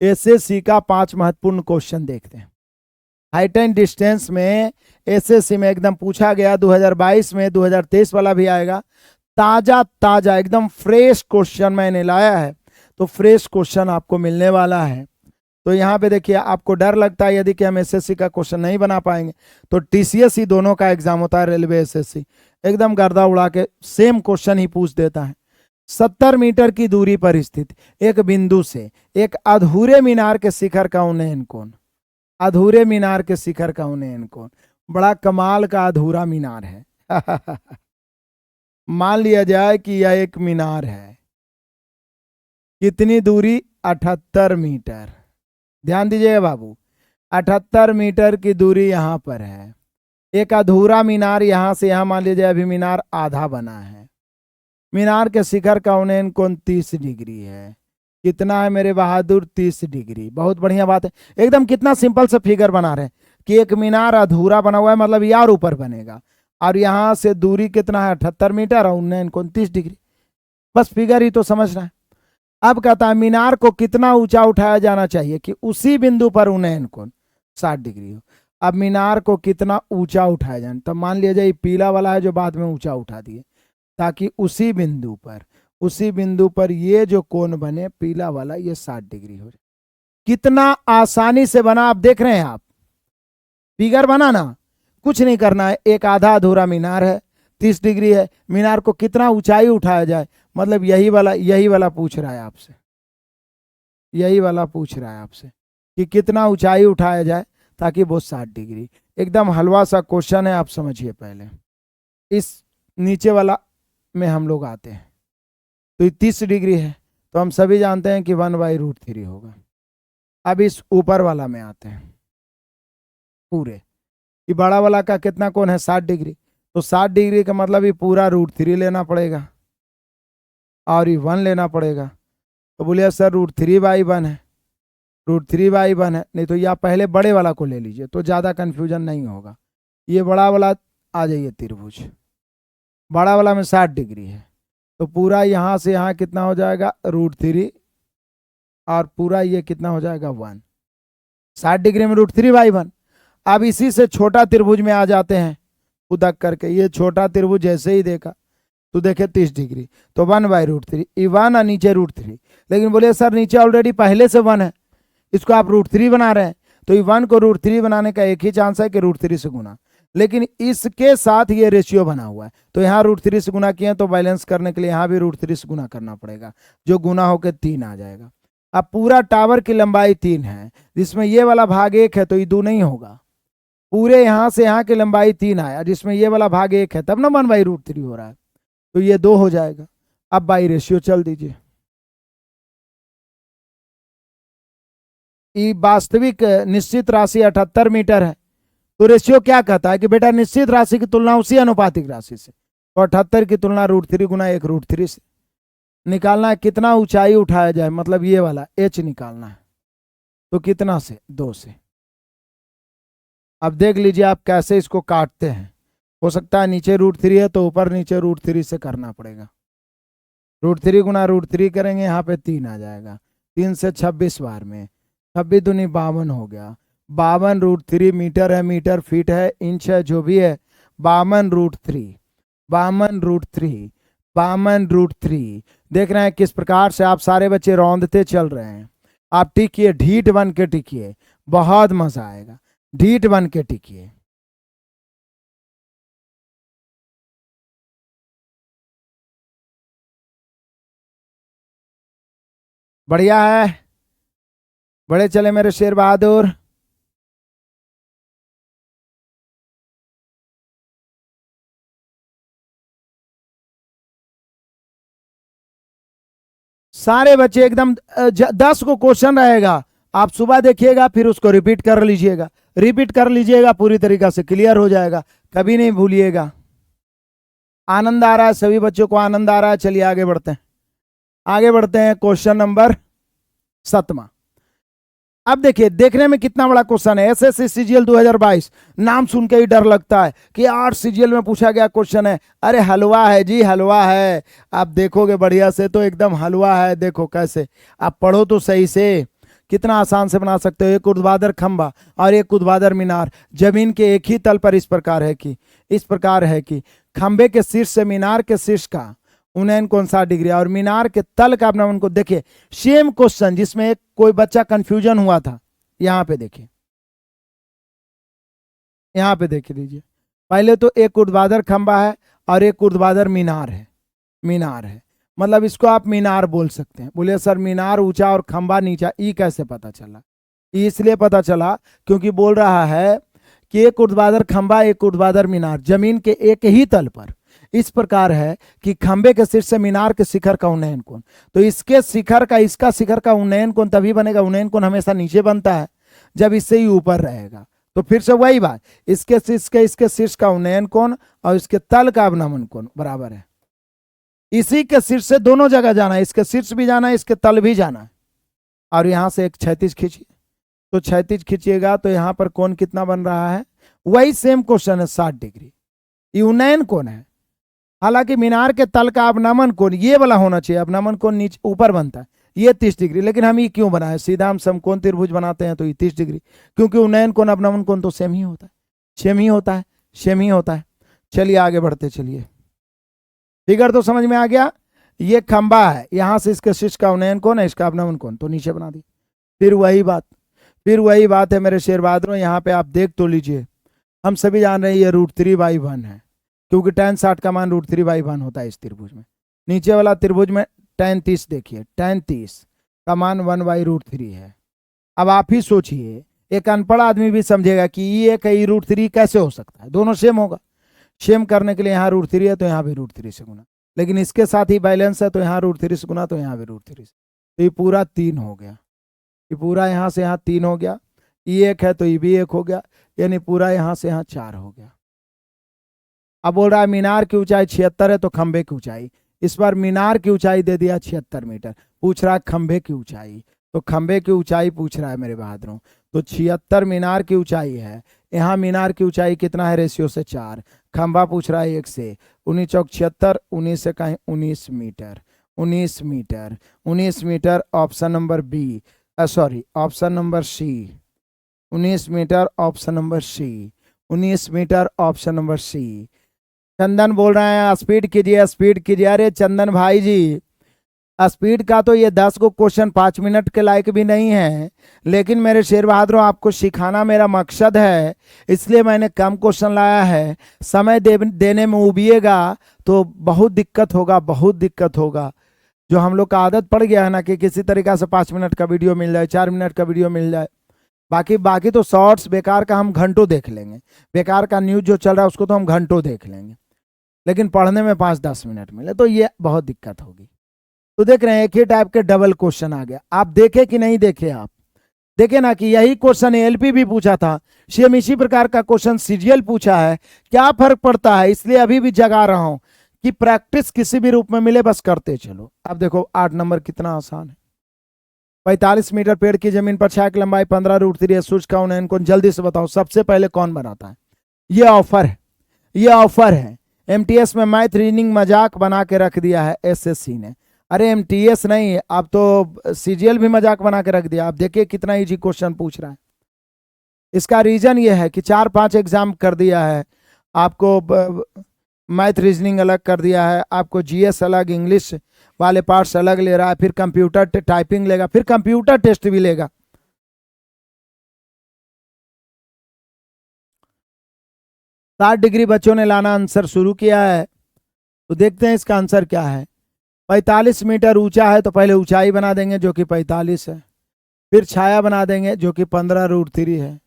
SSC का 5 महत्वपूर्ण question देखते हैं। हाइट एंड डिस्टेंस में एसएससी में एकदम पूछा गया 2022 में, 2023 वाला भी आएगा। ताजा ताजा एकदम फ्रेश क्वेश्चन मैंने लाया है, तो फ्रेश क्वेश्चन आपको मिलने वाला है। तो यहाँ पे देखिए, आपको डर लगता है यदि कि हम एसएससी का क्वेश्चन नहीं बना पाएंगे, तो टीसीएस ही दोनों का एग्जाम होता है, रेलवे एसएससी एकदम गर्दा उड़ा के सेम क्वेश्चन ही पूछ देता है। 70 मीटर की दूरी पर स्थित एक बिंदु से एक अधूरे मीनार के शिखर का उन्नयन कोण। अधूरे मीनार के शिखर का उन्नयन कोण, बड़ा कमाल का अधूरा मीनार है। मान लिया जाए कि यह एक मीनार है, कितनी दूरी? 78 मीटर। ध्यान दीजिएगा बाबू, 78 मीटर की दूरी यहां पर है। एक अधूरा मीनार यहां से यहां, मान लीजिए अभी मीनार आधा बना है। मीनार के शिखर का उन्नयन कोण 30 डिग्री है। कितना है मेरे बहादुर? 30 डिग्री। बहुत बढ़िया बात है। एकदम कितना सिंपल सा फिगर बना रहे हैं कि एक मीनार अधूरा बना हुआ है, मतलब यार ऊपर बनेगा, और यहां से दूरी कितना है? 78 मीटर, और उन्नयन कोण 30 डिग्री। बस फिगर ही तो समझना है। अब कहता है मीनार को कितना ऊंचा उठाया जाना चाहिए कि उसी बिंदु पर उन्नयन कोण 60 डिग्री हो। अब मीनार को कितना ऊंचा उठाया जाए, तो मान लिया जाए पीला वाला है जो बाद में ऊंचा उठा दिए, ताकि उसी बिंदु पर ये जो कोण बने पीला वाला, ये 60 डिग्री हो जाए। कितना आसानी से बना, आप देख रहे हैं, आप फिगर बना ना, कुछ नहीं करना है। एक आधा अधूरा मीनार है, 30 डिग्री है, मीनार को कितना ऊंचाई उठाया जाए, मतलब यही वाला पूछ रहा है आपसे, यही वाला पूछ रहा है आपसे कि कितना ऊंचाई उठाया जाए ताकि वो 60 डिग्री। एकदम हलवा सा क्वेश्चन है, आप समझिए। पहले इस नीचे वाला में हम लोग आते हैं, तो ये 30 डिग्री है, तो हम सभी जानते हैं कि 1/√3 होगा। अब इस ऊपर वाला में आते हैं, पूरे ये बड़ा वाला का कितना कोण है? 60 डिग्री। तो 60 डिग्री का मतलब ये पूरा √3 लेना पड़ेगा, और ये 1 लेना पड़ेगा। तो बोलिए सर √3/1 है, √3/1 है। नहीं तो या पहले बड़े वाला को ले लीजिए, तो ज़्यादा कन्फ्यूजन नहीं होगा। ये बड़ा वाला आ जाइए, त्रिभुज बड़ा वाला में 60 डिग्री है, तो पूरा यहाँ से यहाँ कितना हो जाएगा? √3, और पूरा ये कितना हो जाएगा? 1। 60 डिग्री में √3/1। अब इसी से छोटा त्रिभुज में आ जाते हैं, उदक करके। ये छोटा त्रिभुज जैसे ही देखा तो देखे 30 डिग्री, तो 1/√3, ये 1 और नीचे √3। लेकिन बोले सर नीचे ऑलरेडी पहले से 1 है, इसको आप √3 बना रहे हैं, तो ये 1 को √3 बनाने का एक ही चांस है कि √3 से गुना। लेकिन इसके साथ ये रेशियो बना हुआ है, तो यहाँ √3 से गुना किए, तो बैलेंस करने के लिए यहाँ भी √3 से गुना करना पड़ेगा, जो गुना होकर 3 आ जाएगा। अब पूरा टावर की लंबाई 3 है, जिसमें ये वाला भाग 1 है, तो ये 2 नहीं होगा। पूरे यहाँ से यहाँ की लंबाई 3 आया, जिसमें ये वाला भाग 1 है, तब ना 1/√3 हो रहा है, तो ये 2 हो जाएगा। अब बाई रेशियो चल दीजिए। ये वास्तविक निश्चित राशि 78 मीटर है, तो रेशियो क्या कहता है कि बेटा निश्चित राशि की तुलना उसी अनुपातिक राशि से, तो 78 की तुलना √3 गुना 1√3 से। निकालना है कितना ऊंचाई उठाया जाए, मतलब ये वाला h निकालना है, तो कितना से? 2 से। अब देख लीजिए आप कैसे इसको काटते हैं। हो सकता है नीचे √3 है, तो ऊपर नीचे √3 से करना पड़ेगा। √3 गुना √3 करेंगे, यहाँ पे 3 आ जाएगा। 3 से 26 बार में 26 दूनी 52 हो गया। 52 √3 मीटर है, मीटर फीट है, इंच है, जो भी है, 52 √3, 52 √3, 52 √3। देख रहे हैं किस प्रकार से आप सारे बच्चे रौंदते चल रहे हैं। आप टिकिए, ढीठ बन के टिकिए, बहुत मजा आएगा। ढीठ बन के टिकिए। बढ़िया है, बड़े चले मेरे शेर बहादुर। सारे बच्चे एकदम 10 को क्वेश्चन रहेगा, आप सुबह देखिएगा, फिर उसको रिपीट कर लीजिएगा, रिपीट कर लीजिएगा, पूरी तरीका से क्लियर हो जाएगा, कभी नहीं भूलिएगा। आनंद आ रहा है, सभी बच्चों को आनंद आ रहा है। चलिए आगे बढ़ते हैं, आगे बढ़ते हैं। Question number 7। अब देखिए, देखने में कितना बड़ा क्वेश्चन है। एसएससी सीजीएल 2022, नाम सुन के ही डर लगता है कि 8 सीजीएल में पूछा गया क्वेश्चन है। अरे हलवा है जी, हलवा है। आप देखोगे बढ़िया से तो एकदम हलवा है। देखो कैसे, आप पढ़ो तो सही से, कितना आसान से बना सकते हो। एक ऊर्ध्वाधर खंबा और एक ऊर्ध्वाधर मीनार जमीन के एक ही तल पर इस प्रकार है कि खंबे के शीर्ष से मीनार के शीर्ष का उन्नयन कोण 60 डिग्री और मीनार के तल का अपनावन को देखिए। सेम क्वेश्चन जिसमें एक कोई बच्चा कंफ्यूजन हुआ था, यहां पे देखिए, यहां पे देख लीजिए। पहले तो एक ऊर्ध्वाधर खंबा है और एक ऊर्ध्वाधर मीनार है, मतलब इसको आप मीनार बोल सकते हैं। बोले सर मीनार ऊंचा और खंबा नीचा, ई कैसे पता चला? इसलिए पता चला क्योंकि बोल रहा है कि एक ऊर्ध्वाधर खंबा एक ऊर्ध्वाधर मीनार जमीन के एक ही तल पर इस प्रकार है कि खंबे के शीर्ष से मीनार के शिखर का उन्नयन कोण, तो इसके शिखर का इसका शिखर का उन्नयन कोण तभी बनेगा, उन्नयन कोण हमेशा नीचे बनता है जब इससे ही ऊपर रहेगा। तो फिर से वही बात, इसके शीर्ष का उन्नयन कोण और इसके तल का अवनमन कोण बराबर है। इसी के शीर्ष से दोनों जगह जाना है, इसके शीर्ष भी जाना है, इसके तल भी जाना है। और यहां से एक क्षैतिज खींचिए, तो क्षैतिज खींचिएगा तो यहां पर कोण कितना बन रहा है? वही सेम क्वेश्चन है, 60 डिग्री। ये उन्नयन कोण है। हालांकि मीनार के तल का अवनमन कोण ये वाला होना चाहिए, अवनमन कोण नीचे ऊपर बनता है, ये 30 डिग्री। लेकिन हम ये क्यों बनाए? सीधा हम समकोण त्रिभुज बनाते हैं तो ये 30 डिग्री, क्योंकि उन्नयन कोण अवनमन कोण तो सेम ही होता है। चलिए आगे बढ़ते चलिए। फिगर तो समझ में आ गया। ये खंबा है, यहां से इसके शीर्ष का उन्नयन कोण है, इसका अवनमन कोण तो नीचे बना दी। फिर वही बात है मेरे शेर बहादुरों, यहाँ पे आप देख तो लीजिए। हम सभी जान रहे हैं ये √3/1 है, क्योंकि tan 60 का मान √3/1 होता है इस त्रिभुज में। नीचे वाला त्रिभुज में tan 30 देखिए, tan 30 का मान 1/√3 है। अब आप ही सोचिए, एक अनपढ़ आदमी भी समझेगा कि ये √3 कैसे हो सकता है, दोनों सेम होगा। सेम करने के लिए यहाँ √3 है तो यहाँ भी √3 से गुना, लेकिन इसके साथ ही बैलेंस है तो यहाँ √3 से गुना, तो यहाँ भी √3 से, तो ये पूरा 3 हो गया। ये पूरा यहाँ से यहाँ 3 हो गया, ये 1 है तो ये भी 1 हो गया, यानी पूरा यहाँ से यहाँ 4 हो गया। अब बोल रहा है मीनार की ऊंचाई 76 है तो खंबे की ऊंचाई, इस बार मीनार की ऊंचाई दे दिया 76 मीटर, पूछ रहा है खंबे की ऊंचाई, तो खंबे की ऊंचाई पूछ रहा है मेरे बहादुरों। तो 76 मीनार की ऊंचाई है, यहाँ मीनार की ऊंचाई कितना है? रेशियो से 4। खंबा पूछ रहा है 1 से, 19 चौक 76, 19 से कहीं 19 metre, 19 metre option number B, sorry option number C, 19 metre option number C, 19 metre option number C. Chandan बोल रहे हैं स्पीड कीजिए। अरे चंदन भाई जी, स्पीड का तो ये 10 को क्वेश्चन 5 मिनट के लायक भी नहीं है, लेकिन मेरे शेर बहादुरों आपको सिखाना मेरा मकसद है, इसलिए मैंने कम क्वेश्चन लाया है। समय देने में उबिएगा तो बहुत दिक्कत होगा। जो हम लोग का आदत पड़ गया है ना कि किसी तरीका से 5 मिनट का वीडियो मिल जाए, 4 मिनट का वीडियो मिल जाए, बाकी तो शॉर्ट्स बेकार का हम घंटों देख लेंगे, बेकार का न्यूज जो चल रहा है उसको तो हम घंटों देख लेंगे, लेकिन पढ़ने में 5-10 मिनट मिले तो ये बहुत दिक्कत होगी। तो देख रहे हैं एक ही टाइप के डबल क्वेश्चन आ गया। आप देखे कि नहीं देखे? आप देखे ना कि यही क्वेश्चन एलपी भी पूछा था, सेम इसी प्रकार का क्वेश्चन सीजीएल पूछा है। क्या फर्क पड़ता है? इसलिए अभी भी जगा रहा हूं कि प्रैक्टिस किसी भी रूप में मिले बस करते चलो। अब देखो 8 नंबर कितना आसान है। 45 मीटर पेड़ की जमीन पर छाया की लंबाई 15√3 है, सूर्य का उन्नयन कोण जल्दी से बताओ सबसे पहले कौन बनाता है? ये ऑफर है। एमटीएस में मैथ रीजनिंग मजाक बना के रख दिया है एसएससी ने। अरे एमटीएस नहीं, अब तो सीजीएल भी मजाक बना के रख दिया। आप देखिए कितना इजी क्वेश्चन पूछ रहा है। इसका रीजन ये है कि 4-5 एग्जाम कर दिया है आपको, मैथ रीजनिंग अलग कर दिया है आपको, जीएस अलग, इंग्लिश वाले पार्ट्स अलग ले रहा है, फिर कंप्यूटर टाइपिंग लेगा, फिर कंप्यूटर टेस्ट भी लेगा। साठ डिग्री बच्चों ने लाना आंसर शुरू किया है, तो देखते हैं इसका आंसर क्या है। 45 मीटर ऊंचा है तो पहले ऊंचाई बना देंगे जो कि 45 है, फिर छाया बना देंगे जो कि 15√3 है।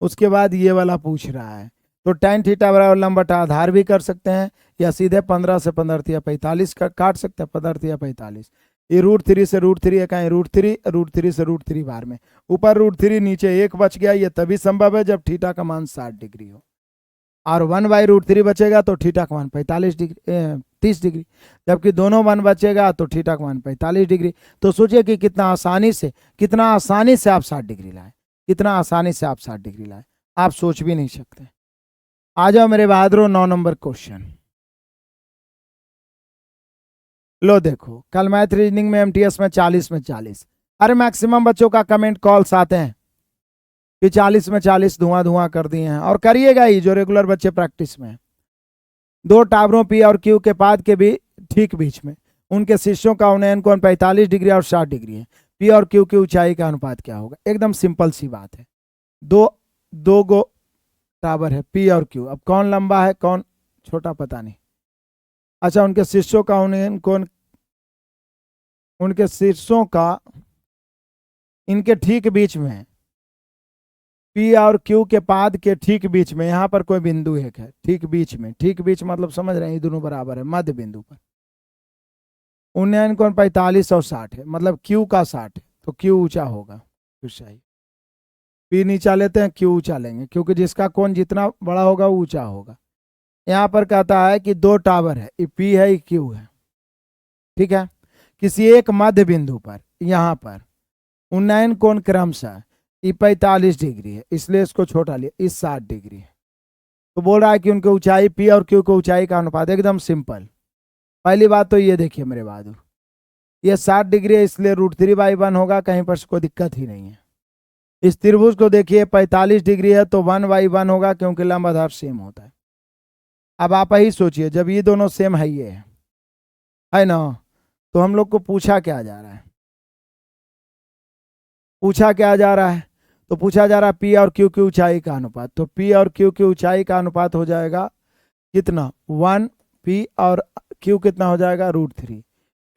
उसके बाद ये वाला पूछ रहा है तो tan थीटा बराबर लंबवत आधार भी कर सकते हैं, या सीधे 15 से 15 45 का काट सकते हैं, 15 45। ये √3 से √3 का √3 से √3 बार में, ऊपर √3 नीचे 1 बच गया। ये तभी संभव है जब थीटा का मान 60 डिग्री हो, और 1/√3 बचेगा तो थीटा का मान 30 डिग्री, जबकि दोनों 1 बचेगा तो थीटा का मान 45 डिग्री। तो सोचिए कि कितना आसानी से आप 60 डिग्री लाए, कितना आसानी से आप 60 डिग्री लाए, आप सोच भी नहीं सकते। आ जाओ मेरे बहादुरों 9 नंबर क्वेश्चन। लो देखो, कल मैथ रीजनिंग में एमटीएस में 40 में 40, अरे मैक्सिमम बच्चों का कमेंट कॉल्स आते हैं कि 40 में 40 धुआं धुआं कर दिए हैं, और करिएगा ही जो रेगुलर बच्चे प्रैक्टिस में। दो टावरों पी और क्यू के पाद के भी ठीक बीच में उनके शीर्षों का उन्नयन कोण 45 डिग्री और 60 डिग्री है। पी और क्यू की ऊंचाई का अनुपात क्या होगा? एकदम सिंपल सी बात है। दो गो टावर है पी और क्यू, अब कौन लंबा है कौन छोटा पता नहीं। अच्छा, उनके शीर्षों का उन्नयन कोण, उनके शीर्षों का इनके ठीक बीच में, पी और क्यू के पाद के ठीक बीच में, यहां पर कोई बिंदु एक है ठीक बीच में। ठीक बीच मतलब समझ रहे हैं, ये दोनों बराबर है मध्य बिंदु पर। उन्नयन कोण 45 और 60 है, मतलब क्यू का 60 है, तो क्यू ऊंचा होगा। पी नीचा लेते हैं, क्यू ऊंचा लेंगे, क्योंकि जिसका कोण जितना बड़ा होगा वो ऊंचा होगा। यहां पर कहता है कि दो टावर है, ये पी है ये क्यू है, ठीक है। किसी एक मध्य बिंदु पर यहां पर उन्नयन कोण क्रमशः ये 45 डिग्री है, इसलिए इसको छोटा लिया, इस 60 डिग्री है। तो बोल रहा है कि उनकी ऊंचाई पी और क्यू की ऊंचाई का अनुपात, एकदम सिंपल। पहली बात तो ये देखिए मेरे बहादुर, ये 60 डिग्री है इसलिए √3/1 होगा, कहीं पर कोई दिक्कत ही नहीं है। इस त्रिभुज को देखिए 45 डिग्री है तो 1/1 होगा, क्योंकि लंब आधार सेम होता है। अब आप ही सोचिए, जब ये दोनों सेम है, ये है ना, तो हम लोग को पूछा क्या जा रहा है? पूछा क्या जा रहा है? तो पूछा जा रहा है पी और क्यू की ऊंचाई का अनुपात। तो पी और क्यू की ऊंचाई का अनुपात हो जाएगा कितना? 1 पी और क्यू कितना हो जाएगा? √3।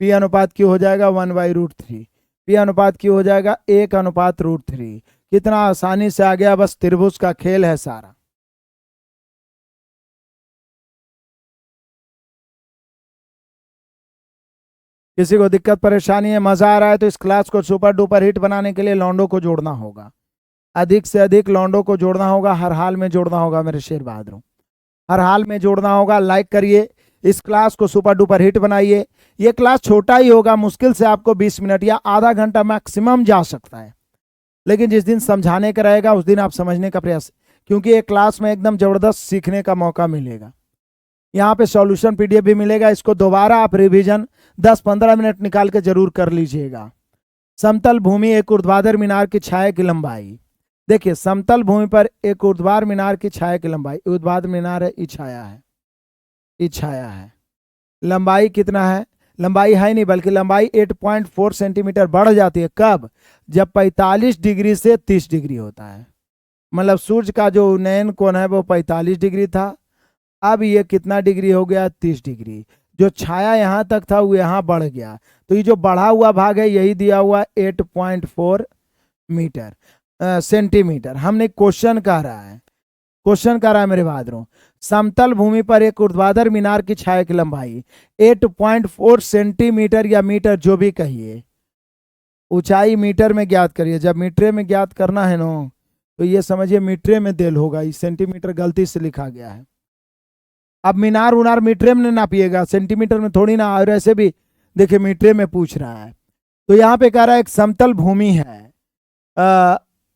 पी अनुपात क्यू हो जाएगा 1/√3। पी अनुपात क्यू हो जाएगा 1/√3। कितना आसानी से आ गया, बस त्रिभुज का खेल है सारा। किसी को दिक्कत परेशानी है, मजा आ रहा है, तो इस क्लास को सुपर डुपर हिट बनाने के लिए लौंडो को जोड़ना होगा, अधिक से अधिक लौंडो को जोड़ना होगा, हर हाल में जोड़ना होगा मेरे शेर बहादुरों, हर हाल में जोड़ना होगा। लाइक करिए, इस क्लास को सुपर डुपर हिट बनाइए। ये क्लास छोटा ही होगा, मुश्किल से आपको 20 मिनट या आधा घंटा मैक्सिमम जा सकता है, लेकिन जिस दिन समझाने का रहेगा उस दिन आप समझने का प्रयास, क्योंकि ये क्लास में एकदम जबरदस्त सीखने का मौका मिलेगा। यहाँ पे सॉल्यूशन पीडीएफ भी मिलेगा, इसको दोबारा आप रिवीजन 10-15 मिनट निकाल के जरूर कर लीजिएगा। समतल भूमि एक ऊर्ध्वाधर मीनार की छाया की लंबाई, देखिए समतल भूमि पर एक ऊर्ध्वाधर मीनार की छाया की लंबाई, ऊर्ध्वाधर मीनार है, ये छाया है, ये छाया है। लंबाई कितना है? लंबाई है नहीं बल्कि लंबाई 8.4 सेंटीमीटर बढ़ जाती है। कब? जब 45 डिग्री से 30 डिग्री होता है, मतलब सूर्य का जो उन्नयन कोण है वो 45 डिग्री था, अब ये कितना डिग्री हो गया? 30 डिग्री। जो छाया यहाँ तक था वो यहाँ बढ़ गया, तो ये जो बढ़ा हुआ भाग है यही दिया हुआ 8.4 मीटर सेंटीमीटर। हमने क्वेश्चन कह रहा है, क्वेश्चन कह रहा है मेरे बहादुरों, समतल भूमि पर एक ऊर्ध्वाधर मीनार की छाया की लंबाई 8.4 सेंटीमीटर या मीटर जो भी कहिए, ऊंचाई मीटर में ज्ञात करिए। जब मीटर में ज्ञात करना है ना, तो ये समझिए मीटर में देल होगा, इस सेंटीमीटर गलती से लिखा गया है। अब मीनार उनार मीटर में नापिएगा, सेंटीमीटर में थोड़ी ना, और ऐसे भी देखिए मीटर में पूछ रहा है। तो यहाँ पे कह रहा है एक समतल भूमि है,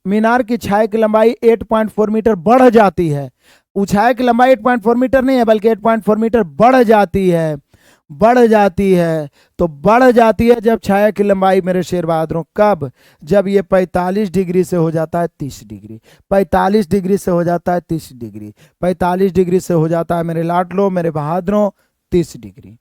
मीनार की छाया की लंबाई 8.4 मीटर बढ़ जाती है। ऊंचाई की लंबाई 8.4 मीटर नहीं है बल्कि 8.4 मीटर बढ़ जाती है, बढ़ जाती है। तो बढ़ जाती है जब छाया की लंबाई मेरे शेर बहादुरों, कब? जब ये 45 डिग्री से हो जाता है 30 डिग्री, 45 डिग्री से हो जाता है 30 डिग्री, 45 डिग्री से हो जाता है मेरे लाडलो मेरे बहादुरों 30 डिग्री।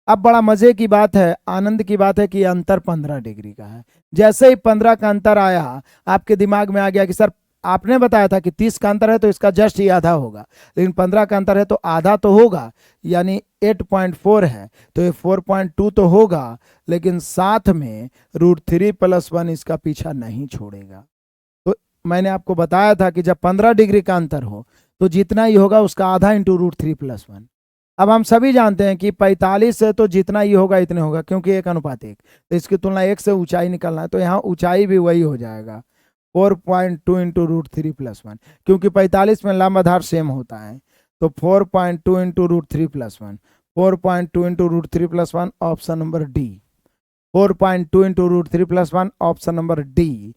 अब बड़ा मजे की बात है, आनंद की बात है कि अंतर 15 डिग्री का है। जैसे ही 15 का अंतर आया, आपके दिमाग में आ गया कि सर आपने बताया था कि 30 का अंतर है तो इसका जस्ट ही आधा होगा, लेकिन 15 का अंतर है तो आधा तो होगा, यानी 8.4 है तो ये 4.2 तो होगा, लेकिन साथ में √3 + 1 इसका पीछा नहीं छोड़ेगा। तो मैंने आपको बताया था कि जब 15 डिग्री का अंतर हो तो जितना ही होगा उसका आधा इंटू √3 + 1। अब हम सभी जानते हैं कि 45 से तो जितना ही होगा इतने होगा, क्योंकि 1:1, तो इसकी तुलना 1 से ऊंचाई निकालना है, तो यहाँ ऊंचाई भी वही हो जाएगा 4.2 इंटू √3 + 1, क्योंकि 45 में लंब आधार सेम होता है। तो 4.2 into √3 + 1, 4.2 into √3 + 1 option number D, 4.2 into √3 + 1 option number D.